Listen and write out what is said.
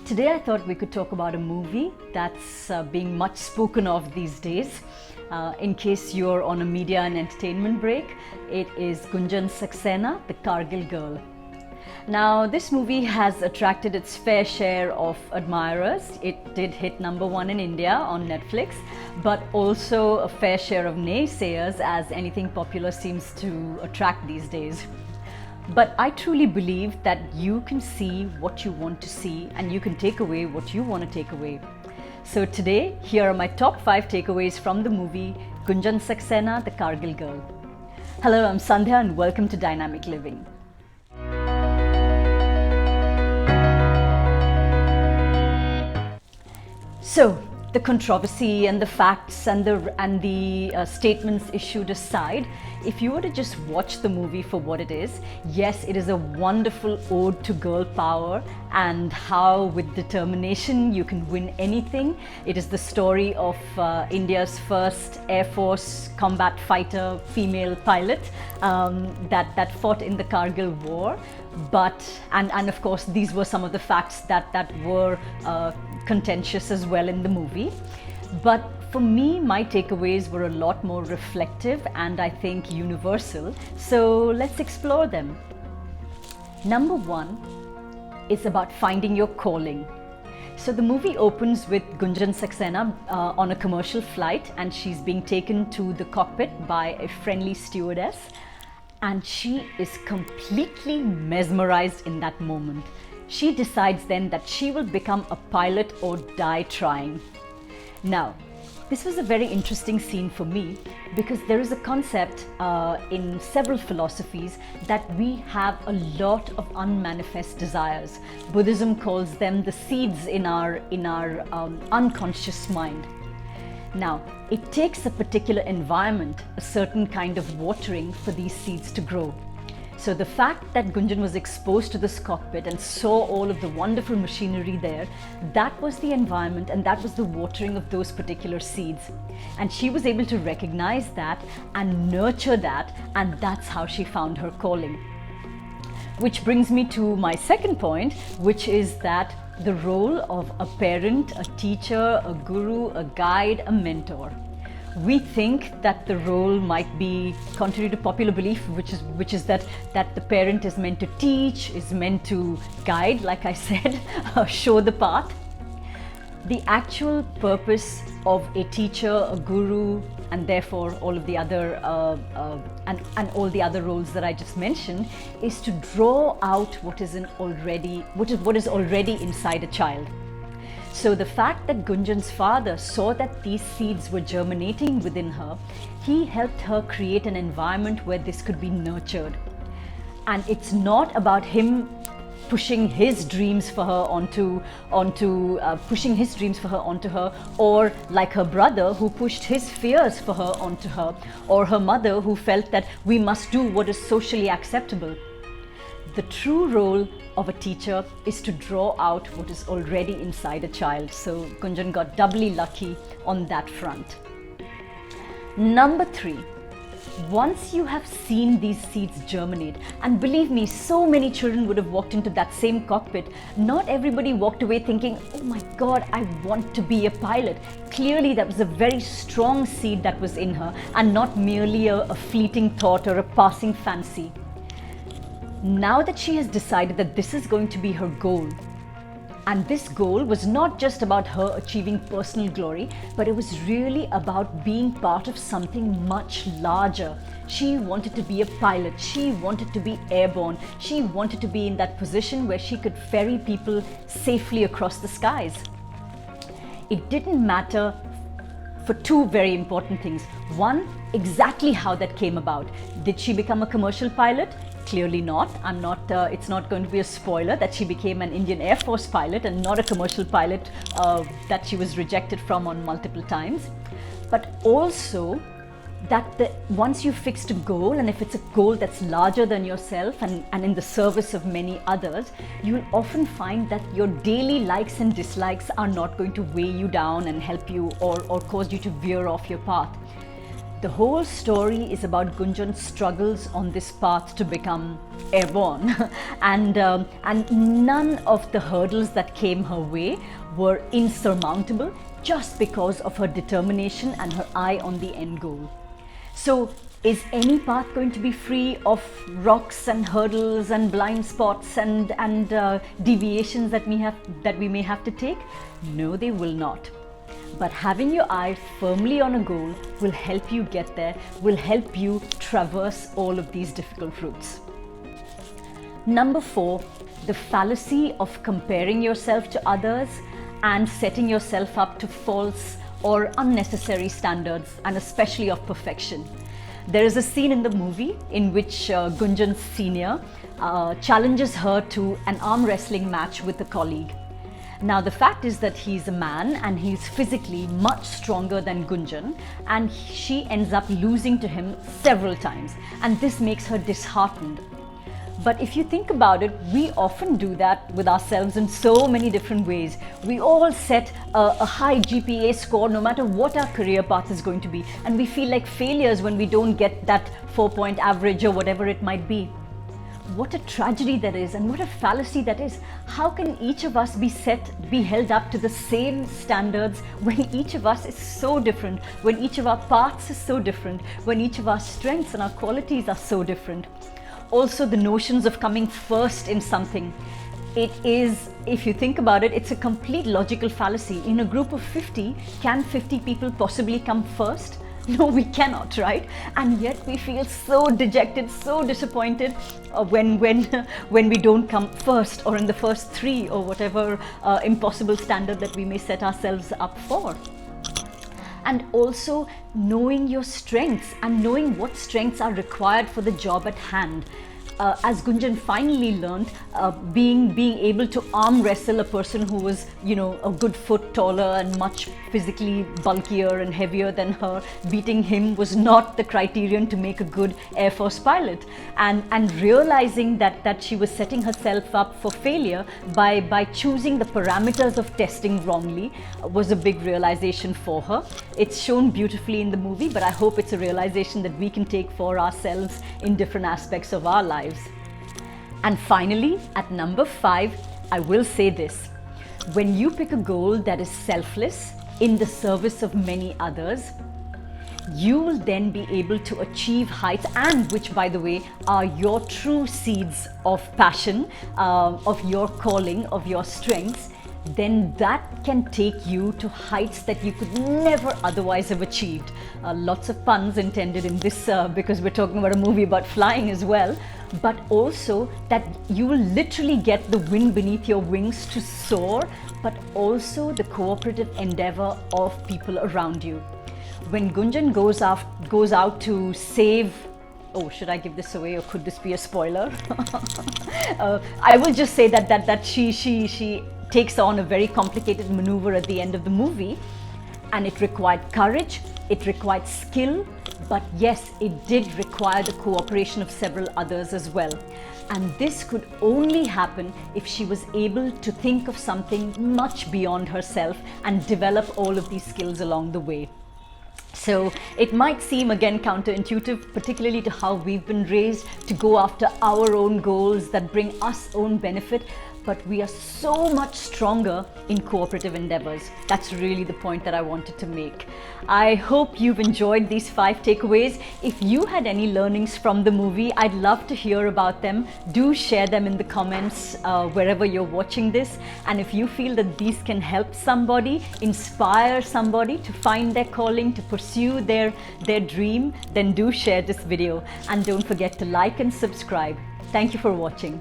Today I thought we could talk about a movie that's being much spoken of these days. In case you're on a media and entertainment break, it is Gunjan Saxena, The Kargil Girl. Now, this movie has attracted its fair share of admirers. It did hit #1 in India on Netflix, but also a fair share of naysayers, as anything popular seems to attract these days. But I truly believe that you can see what you want to see and you can take away what you want to take away. So today, here are my top 5 takeaways from the movie Gunjan Saxena, The Kargil Girl. Hello, I'm Sandhya and welcome to Dynamic Living. So, the controversy and the facts and the statements issued aside, if you were to just watch the movie for what it is, yes, it is a wonderful ode to girl power and how with determination you can win anything. It is the story of India's first Air Force combat fighter female pilot that fought in the Kargil War. But, and of course, these were some of the facts that were contentious as well in the movie. But for me, my takeaways were a lot more reflective and I think universal. So let's explore them. Number 1 is about finding your calling. So the movie opens with Gunjan Saxena on a commercial flight, and she's being taken to the cockpit by a friendly stewardess. And she is completely mesmerized in that moment. She decides then that she will become a pilot or die trying. Now, this was a very interesting scene for me because there is a concept in several philosophies that we have a lot of unmanifest desires. Buddhism calls them the seeds in our unconscious mind. Now, it takes a particular environment, a certain kind of watering for these seeds to grow. So the fact that Gunjan was exposed to this cockpit and saw all of the wonderful machinery there, that was the environment and that was the watering of those particular seeds. And she was able to recognize that and nurture that, and that's how she found her calling. Which brings me to my second point, which is that the role of a parent, a teacher, a guru, a guide, a mentor. We think that the role might be contrary to popular belief, which is that the parent is meant to teach, is meant to guide, like I said, show the path. The actual purpose of a teacher, a guru, and therefore all of the other and all the other roles that I just mentioned is to draw out what is already inside a child. So the fact that Gunjan's father saw that these seeds were germinating within her, he helped her create an environment where this could be nurtured. And it's not about him pushing his dreams for her onto her, or like her brother who pushed his fears for her onto her, or her mother who felt that we must do what is socially acceptable. The true role of a teacher is to draw out what is already inside a child. So Gunjan got doubly lucky on that front. Number 3, once you have seen these seeds germinate, and believe me, so many children would have walked into that same cockpit, not everybody walked away thinking, oh my God, I want to be a pilot. Clearly that was a very strong seed that was in her and not merely a fleeting thought or a passing fancy. Now that she has decided that this is going to be her goal, and this goal was not just about her achieving personal glory, but it was really about being part of something much larger. She wanted to be a pilot, she wanted to be airborne, she wanted to be in that position where she could ferry people safely across the skies. It didn't matter for 2 very important things. One, exactly how that came about. Did she become a commercial pilot? Clearly not. It's not going to be a spoiler that she became an Indian Air Force pilot and not a commercial pilot that she was rejected from on multiple times. But also that once you fixed a goal, and if it's a goal that's larger than yourself and in the service of many others, you'll often find that your daily likes and dislikes are not going to weigh you down and help you or cause you to veer off your path. The whole story is about Gunjan's struggles on this path to become airborne, and none of the hurdles that came her way were insurmountable just because of her determination and her eye on the end goal. So, is any path going to be free of rocks and hurdles and blind spots and deviations that we may have to take? No, they will not. But having your eye firmly on a goal will help you get there, will help you traverse all of these difficult routes. Number 4, the fallacy of comparing yourself to others and setting yourself up to false or unnecessary standards, and especially of perfection. There is a scene in the movie in which Gunjan Senior challenges her to an arm wrestling match with a colleague. Now the fact is that he's a man and he's physically much stronger than Gunjan, and she ends up losing to him several times, and this makes her disheartened. But if you think about it, we often do that with ourselves in so many different ways. We all set a high GPA score no matter what our career path is going to be, and we feel like failures when we don't get that 4-point average or whatever it might be. What a tragedy that is, and what a fallacy that is. How can each of us be held up to the same standards when each of us is so different, when each of our paths is so different, when each of our strengths and our qualities are so different? Also, the notions of coming first in something. It is, if you think about it, it's a complete logical fallacy. In a group of 50, can 50 people possibly come first? No, we cannot, right? And yet we feel so dejected, so disappointed when we don't come first, or in the first 3, or whatever impossible standard that we may set ourselves up for. And also knowing your strengths and knowing what strengths are required for the job at hand. As Gunjan finally learned, being able to arm wrestle a person who was, a good foot taller and much physically bulkier and heavier than her, beating him was not the criterion to make a good Air Force pilot. And realizing that she was setting herself up for failure by choosing the parameters of testing wrongly was a big realization for her. It's shown beautifully in the movie, but I hope it's a realization that we can take for ourselves in different aspects of our lives. And finally, at number 5, I will say this. When you pick a goal that is selfless, in the service of many others, you will then be able to achieve heights, and which, by the way, are your true seeds of passion, of your calling, of your strengths. Then that can take you to heights that you could never otherwise have achieved. Lots of puns intended in this because we're talking about a movie about flying as well, but also that you will literally get the wind beneath your wings to soar, but also the cooperative endeavor of people around you. When Gunjan goes out to save, oh, should I give this away, or could this be a spoiler? I will just say that she takes on a very complicated maneuver at the end of the movie, and it required courage, it required skill, but yes, it did require the cooperation of several others as well. And this could only happen if she was able to think of something much beyond herself and develop all of these skills along the way. So it might seem again counterintuitive, particularly to how we've been raised, to go after our own goals that bring us own benefit, but we are so much stronger in cooperative endeavors. That's really the point that I wanted to make. I hope you've enjoyed these 5 takeaways. If you had any learnings from the movie, I'd love to hear about them. Do share them in the comments wherever you're watching this. And if you feel that these can help somebody, inspire somebody to find their calling, to pursue their dream, then do share this video. And don't forget to like and subscribe. Thank you for watching.